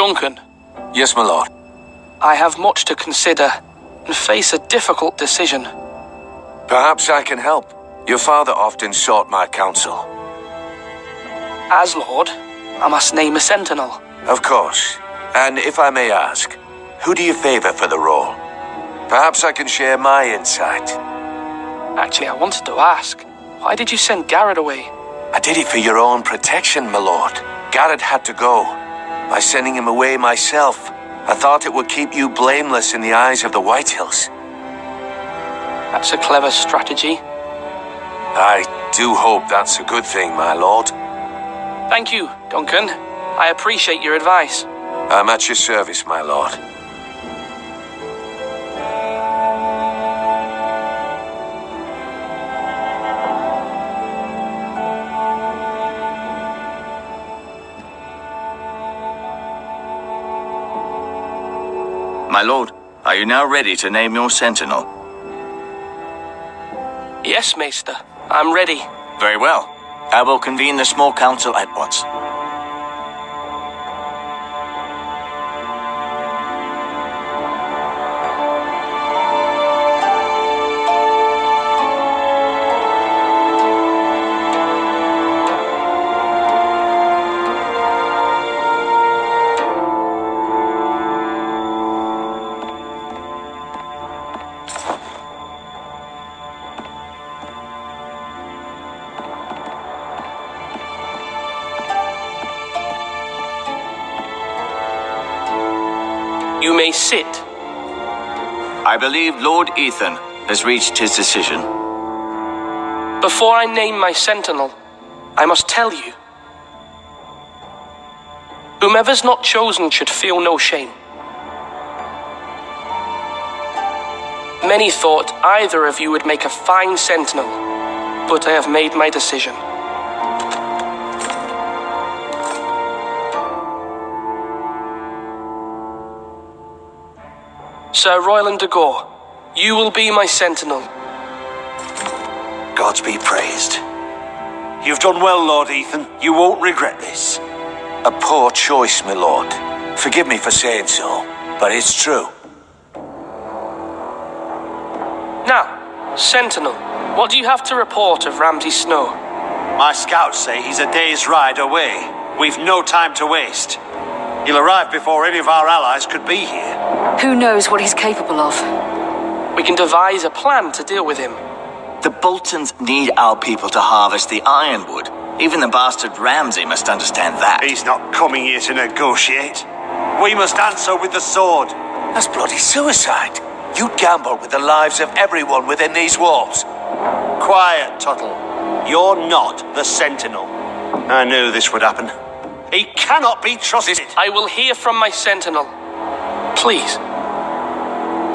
Duncan, Yes, my lord. I have much to consider and face a difficult decision. Perhaps I can help. Your father often sought my counsel. As Lord, I must name a Sentinel. Of course. And if I may ask, who do you favor for the role? Perhaps I can share my insight. Actually, I wanted to ask, why did you send Garrett away? I did it for your own protection, my lord. Garrett had to go. By sending him away myself, I thought it would keep you blameless in the eyes of the Whitehills. That's a clever strategy. I do hope that's a good thing, my lord. Thank you, Duncan. I appreciate your advice. I'm at your service, my lord. My lord, are you now ready to name your Sentinel? Yes, Maester. I'm ready. Very well. I will convene the small council at once. You may sit. I believe Lord Ethan has reached his decision. Before I name my Sentinel, I must tell you. Whomever's not chosen should feel no shame. Many thought either of you would make a fine Sentinel, but I have made my decision. Sir Royland de Gore, you will be my Sentinel. Gods be praised. You've done well, Lord Ethan. You won't regret this. A poor choice, my lord. Forgive me for saying so, but it's true. Now, Sentinel, what do you have to report of Ramsay Snow? My scouts say he's a day's ride away. We've no time to waste. He'll arrive before any of our allies could be here. Who knows what he's capable of? We can devise a plan to deal with him. The Boltons need our people to harvest the ironwood. Even the bastard Ramsay must understand that. He's not coming here to negotiate. We must answer with the sword. That's bloody suicide. You'd gamble with the lives of everyone within these walls. Quiet, Tuttle. You're not the Sentinel. I knew this would happen. He cannot be trusted. I will hear from my Sentinel. Please.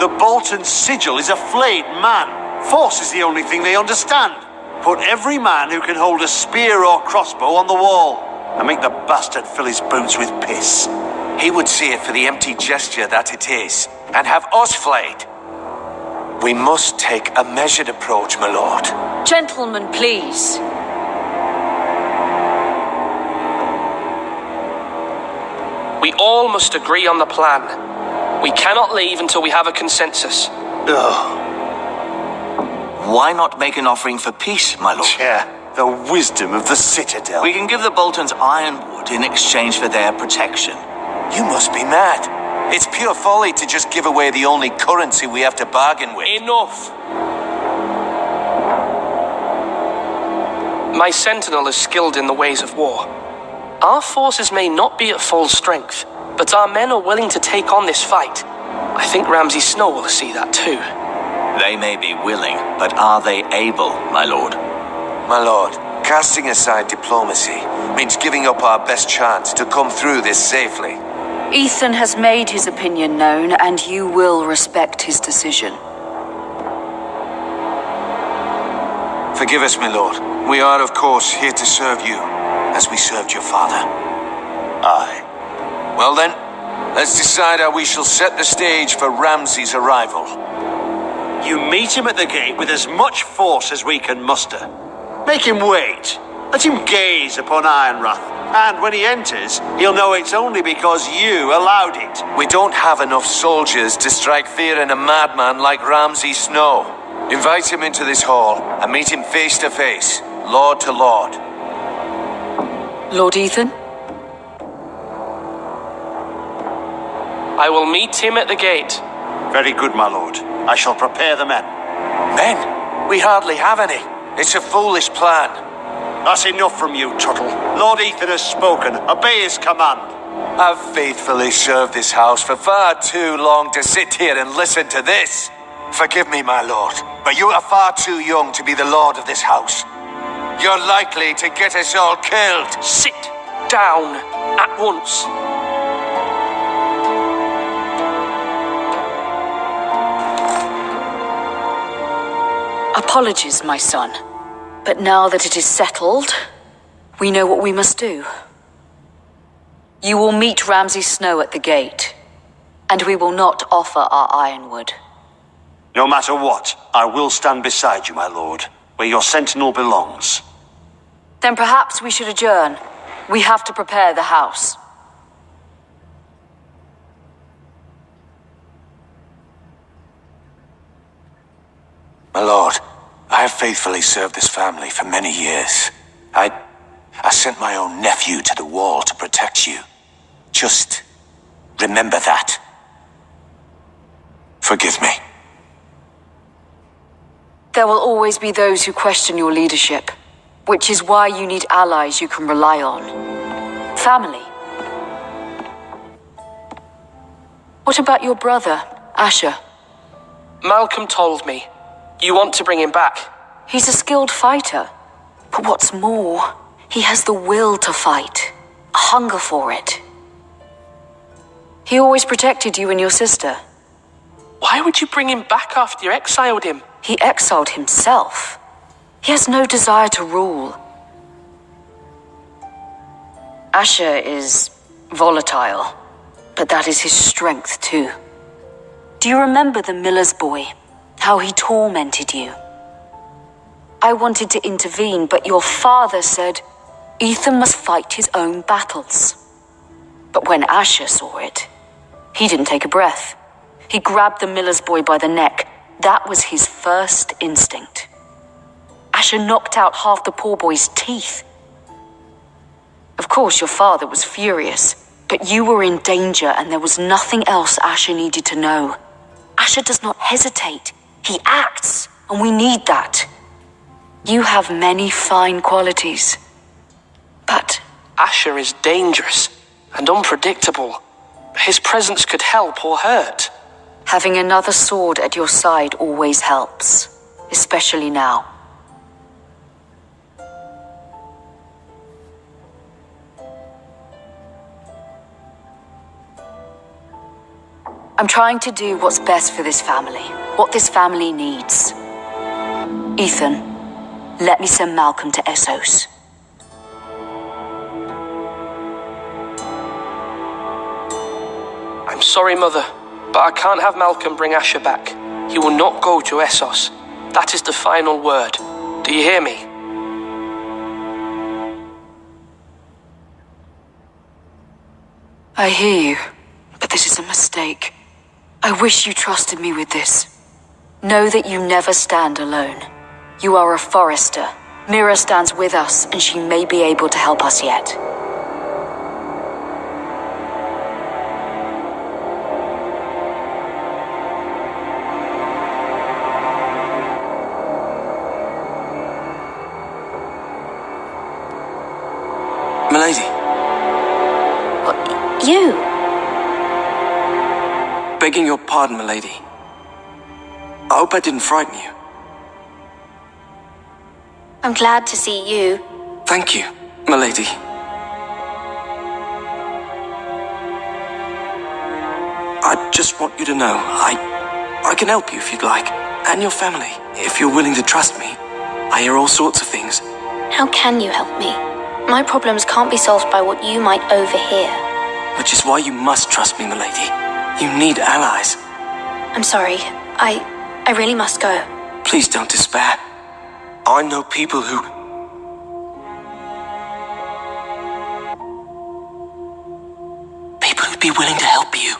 The Bolton sigil is a flayed man. Force is the only thing they understand. Put every man who can hold a spear or crossbow on the wall, and make the bastard fill his boots with piss. He would see it for the empty gesture that it is, and have us flayed. We must take a measured approach, my lord. Gentlemen, please. We all must agree on the plan. We cannot leave until we have a consensus. Ugh. Why not make an offering for peace, my lord? Yeah, the wisdom of the Citadel. We can give the Boltons ironwood in exchange for their protection. You must be mad. It's pure folly to just give away the only currency we have to bargain with. Enough! My Sentinel is skilled in the ways of war. Our forces may not be at full strength, but our men are willing to take on this fight. I think Ramsay Snow will see that too. They may be willing, but are they able, my lord? My lord, casting aside diplomacy means giving up our best chance to come through this safely. Ethan has made his opinion known, and you will respect his decision. Forgive us, my lord. We are, of course, here to serve you, as we served your father. Aye. Well then, let's decide how we shall set the stage for Ramsay's arrival. You meet him at the gate with as much force as we can muster. Make him wait. Let him gaze upon Ironrath And when he enters, he'll know it's only because you allowed it. We don't have enough soldiers to strike fear in a madman like Ramsay Snow. Invite him into this hall and meet him face to face, lord to lord. Lord Ethan? I will meet him at the gate. Very good, my lord. I shall prepare the men. Men? We hardly have any. It's a foolish plan. That's enough from you, Tuttle. Lord Ethan has spoken. Obey his command. I've faithfully served this house for far too long to sit here and listen to this. Forgive me, my lord, but you are far too young to be the lord of this house. You're likely to get us all killed. Sit down at once. Apologies, my son. But now that it is settled, we know what we must do. You will meet Ramsay Snow at the gate, and we will not offer our ironwood. No matter what, I will stand beside you, my lord, where your sentinel belongs. Then perhaps we should adjourn. We have to prepare the house. My lord, I have faithfully served this family for many years. I sent my own nephew to the wall to protect you. Just remember that. Forgive me. There will always be those who question your leadership, which is why you need allies you can rely on. Family. What about your brother, Asher? Malcolm told me. You want to bring him back? He's a skilled fighter. But what's more, he has the will to fight. A hunger for it. He always protected you and your sister. Why would you bring him back after you exiled him? He exiled himself. He has no desire to rule. Asher is volatile, but that is his strength too. Do you remember the miller's boy? How he tormented you? I wanted to intervene, but your father said Ethan must fight his own battles. But when Asher saw it, he didn't take a breath. He grabbed the miller's boy by the neck. That was his first instinct. Asher knocked out half the poor boy's teeth. Of course, your father was furious, but you were in danger and there was nothing else Asher needed to know. Asher does not hesitate. He acts, and we need that. You have many fine qualities, but... Asher is dangerous and unpredictable. His presence could help or hurt. Having another sword at your side always helps, especially now. I'm trying to do what's best for this family, what this family needs. Ethan, let me send Malcolm to Essos. I'm sorry, Mother, but I can't have Malcolm bring Asher back. He will not go to Essos. That is the final word. Do you hear me? I hear you, but this is a mistake. I wish you trusted me with this. Know that you never stand alone. You are a forester. Mira stands with us, and she may be able to help us yet. Milady. What, you? Begging your pardon, milady. I hope I didn't frighten you. I'm glad to see you. Thank you, milady. I just want you to know, I can help you if you'd like, and your family, if you're willing to trust me. I hear all sorts of things. How can you help me? My problems can't be solved by what you might overhear. Which is why you must trust me, milady. You need allies. I'm sorry. I really must go. Please don't despair. I know people who... would be willing to help you.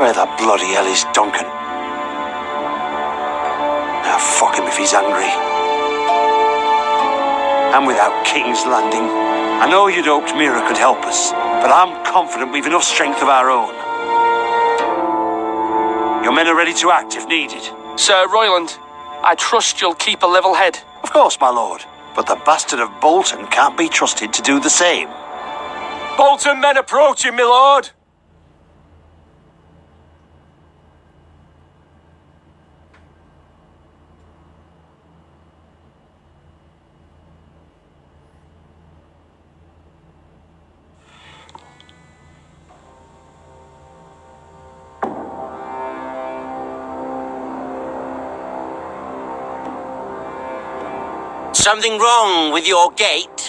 Where the bloody hell is Duncan? Now fuck him if he's angry. And without King's Landing, I know you'd hoped Mira could help us, but I'm confident we've enough strength of our own. Your men are ready to act if needed. Sir Royland, I trust you'll keep a level head. Of course, my lord. But the bastard of Bolton can't be trusted to do the same. Bolton men approaching, my lord! Something wrong with your gate?